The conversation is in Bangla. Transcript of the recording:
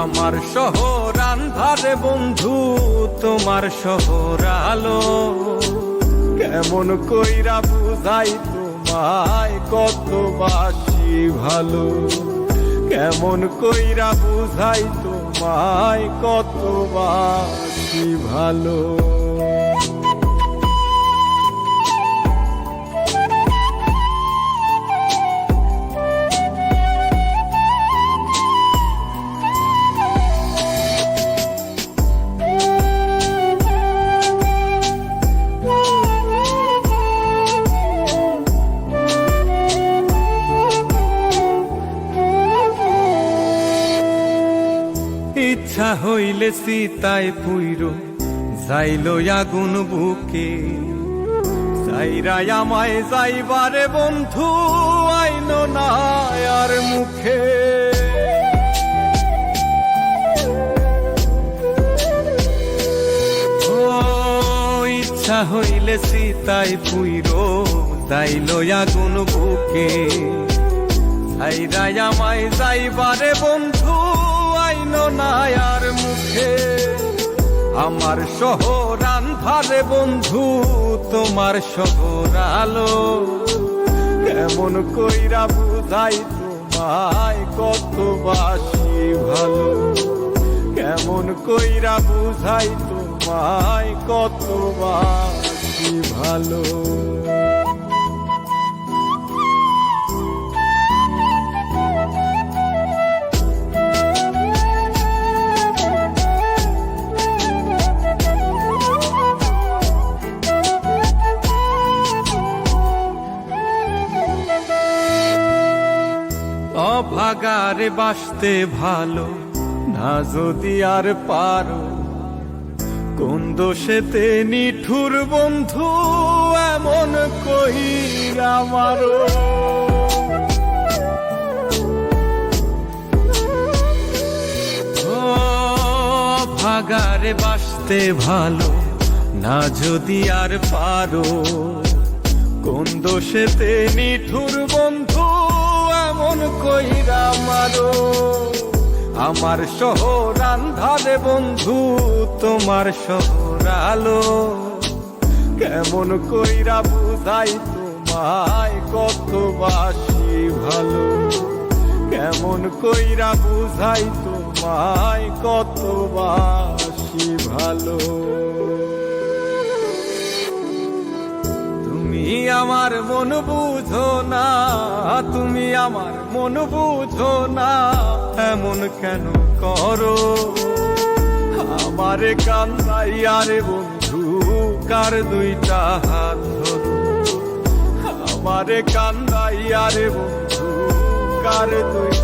আমার শহর আন্ধারে বন্ধু, তোমার শহর আলো। কেমন কইরা বুঝাই তোমায় কতবাসি ভালো, কেমন কইরা বুঝাই তোমায় কতবাসি ভালো। ইচ্ছা হইলে সীতায় পুইরো যাইল আগুন বুকে, যাইরাই আমায় যাইবারে বন্ধু আইন না আর মুখে। ও ইচ্ছা হইলে সীতায় পুইরো যাইল আগুন বুকে, যাইরাই আমায় যাইবারে বন্ধু আইন না আর মুখে। আমার শহর আন্ধারে বন্ধু, তোমার শহর আলো। কেমন কইরা বুঝাই তোমায় কতবাসি ভালো, কেমন কইরা বুঝাই তোমায় কতবাসি ভালো। অভাগারে বাসতে ভালো না যদি আর পারো, কোন দোষেতে নিঠুর বন্ধু এমন কইরা মারো। অভাগারে বাসতে ভালো না যদি আর পারো, কোন দোষেতে নিঠুর বন্ধু এমন কইরা মারো। আমার শহর আন্ধারে বন্ধু, তোমার শহর আলো। কেমন কইরা বুঝাই তোমায় কতবাসি ভালো, কেমন কইরা বুঝাই তোমায় কতবাসি ভালো। তুমি আমার মন বুঝো না, তুমি আমার মন বুঝো না, এমন কেন করো। আমারে কান্দাইয়া রে বন্ধু কার দুইটা হাত ধরো, আমারে কান্দাইয়া রে বন্ধু কার দুই